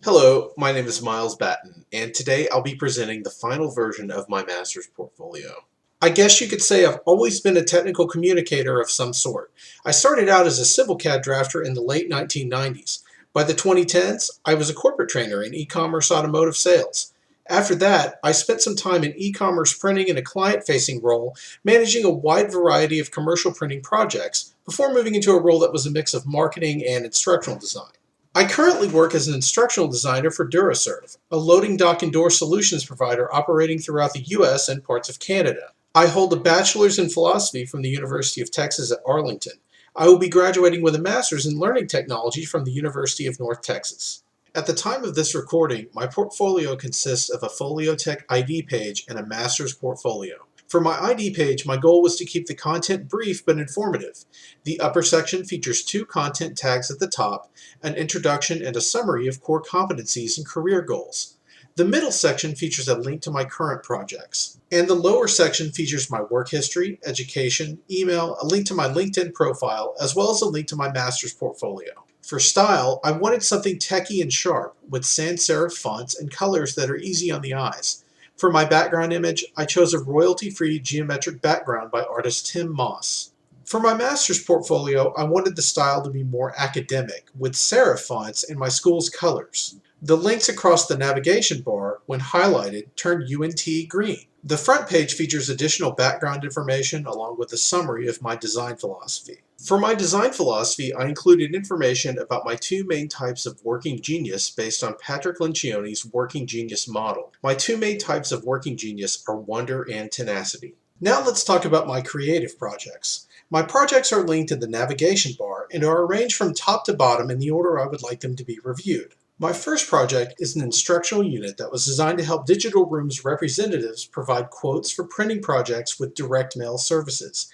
Hello, my name is Miles Batten, and today I'll be presenting the final version of my master's portfolio. I guess you could say I've always been a technical communicator of some sort. I started out as a civil CAD drafter in the late 1990s. By the 2010s, I was a corporate trainer in e-commerce automotive sales. After that, I spent some time in e-commerce printing in a client-facing role, managing a wide variety of commercial printing projects, before moving into a role that was a mix of marketing and instructional design. I currently work as an instructional designer for Duraserve, a loading dock and door solutions provider operating throughout the US and parts of Canada. I hold a bachelor's in philosophy from the University of Texas at Arlington. I will be graduating with a master's in learning technology from the University of North Texas. At the time of this recording, my portfolio consists of a Foliotech ID page and a master's portfolio. For my ID page, my goal was to keep the content brief but informative. The upper section features two content tags at the top, an introduction and a summary of core competencies and career goals. The middle section features a link to my current projects. And the lower section features my work history, education, email, a link to my LinkedIn profile, as well as a link to my master's portfolio. For style, I wanted something techy and sharp, with sans serif fonts and colors that are easy on the eyes. For my background image, I chose a royalty-free geometric background by artist Tim Moss. For my master's portfolio, I wanted the style to be more academic, with serif fonts in my school's colors. The links across the navigation bar, when highlighted, turn UNT green. The front page features additional background information along with a summary of my design philosophy. For my design philosophy, I included information about my two main types of working genius based on Patrick Lencioni's working genius model. My two main types of working genius are wonder and tenacity. Now let's talk about my creative projects. My projects are linked in the navigation bar and are arranged from top to bottom in the order I would like them to be reviewed. My first project is an instructional unit that was designed to help Digital Room's representatives provide quotes for printing projects with direct mail services.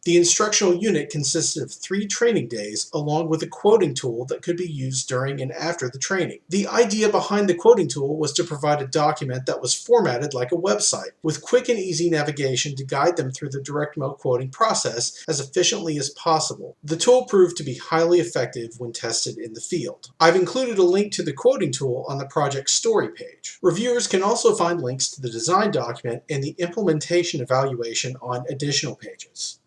The instructional unit consisted of 3 training days along with a quoting tool that could be used during and after the training. The idea behind the quoting tool was to provide a document that was formatted like a website, with quick and easy navigation to guide them through the direct mail quoting process as efficiently as possible. The tool proved to be highly effective when tested in the field. I've included a link to the quoting tool on the project story page. Reviewers can also find links to the design document and the implementation evaluation on additional pages.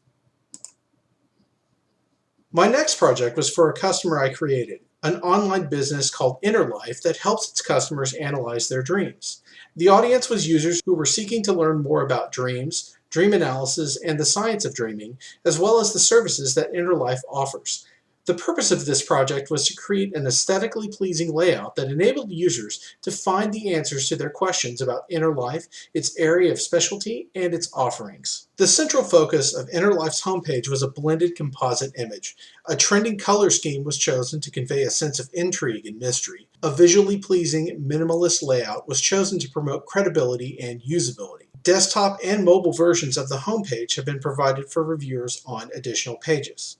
My next project was for a customer I created, an online business called Inner Life that helps its customers analyze their dreams. The audience was users who were seeking to learn more about dreams, dream analysis, and the science of dreaming, as well as the services that Inner Life offers. The purpose of this project was to create an aesthetically pleasing layout that enabled users to find the answers to their questions about Inner Life, its area of specialty, and its offerings. The central focus of Inner Life's homepage was a blended composite image. A trending color scheme was chosen to convey a sense of intrigue and mystery. A visually pleasing, minimalist layout was chosen to promote credibility and usability. Desktop and mobile versions of the homepage have been provided for reviewers on additional pages.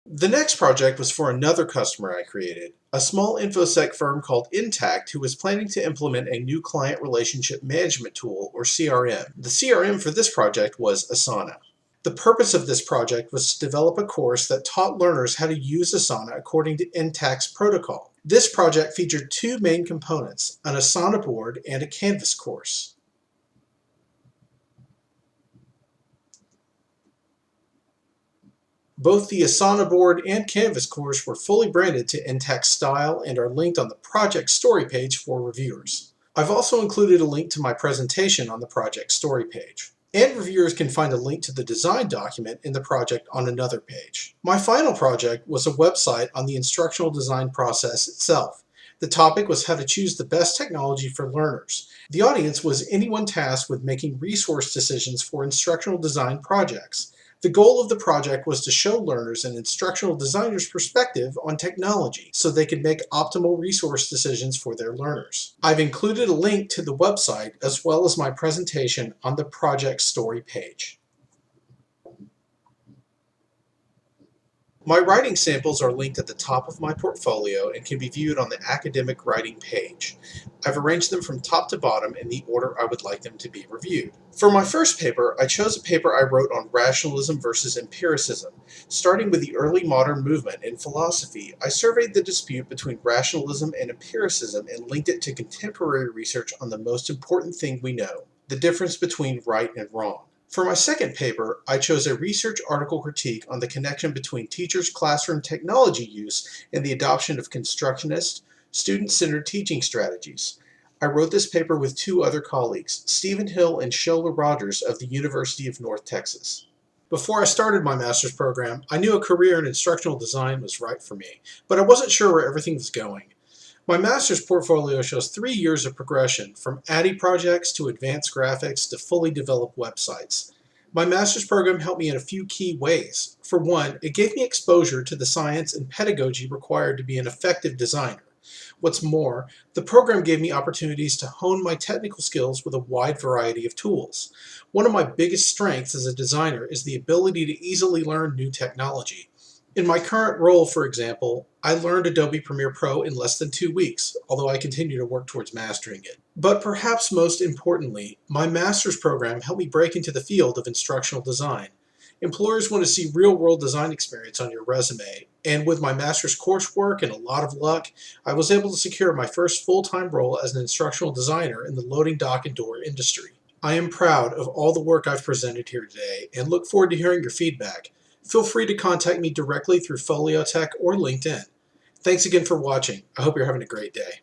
The next project was for another customer I created, a small InfoSec firm called Intact who was planning to implement a new client relationship management tool, or CRM. The CRM for this project was Asana. The purpose of this project was to develop a course that taught learners how to use Asana according to Intact's protocol. This project featured two main components, an Asana board and a Canvas course. Both the Asana board and Canvas course were fully branded to Intact style and are linked on the project story page for reviewers. I've also included a link to my presentation on the project story page. And reviewers can find a link to the design document in the project on another page. My final project was a website on the instructional design process itself. The topic was how to choose the best technology for learners. The audience was anyone tasked with making resource decisions for instructional design projects. The goal of the project was to show learners an instructional designer's perspective on technology so they could make optimal resource decisions for their learners. I've included a link to the website as well as my presentation on the project story page. My writing samples are linked at the top of my portfolio and can be viewed on the academic writing page. I've arranged them from top to bottom in the order I would like them to be reviewed. For my first paper, I chose a paper I wrote on rationalism versus empiricism. Starting with the early modern movement in philosophy, I surveyed the dispute between rationalism and empiricism and linked it to contemporary research on the most important thing we know, the difference between right and wrong. For my second paper, I chose a research article critique on the connection between teachers' classroom technology use and the adoption of constructionist, student-centered teaching strategies. I wrote this paper with two other colleagues, Stephen Hill and Shola Rogers of the University of North Texas. Before I started my master's program, I knew a career in instructional design was right for me, but I wasn't sure where everything was going. My master's portfolio shows 3 years of progression, from ADDIE projects to advanced graphics to fully developed websites. My master's program helped me in a few key ways. For one, it gave me exposure to the science and pedagogy required to be an effective designer. What's more, the program gave me opportunities to hone my technical skills with a wide variety of tools. One of my biggest strengths as a designer is the ability to easily learn new technology. In my current role, for example, I learned Adobe Premiere Pro in less than 2 weeks, although I continue to work towards mastering it. But perhaps most importantly, my master's program helped me break into the field of instructional design. Employers want to see real-world design experience on your resume, and with my master's coursework and a lot of luck, I was able to secure my first full-time role as an instructional designer in the loading dock and door industry. I am proud of all the work I've presented here today and look forward to hearing your feedback. Feel free to contact me directly through Foliotech or LinkedIn. Thanks again for watching. I hope you're having a great day.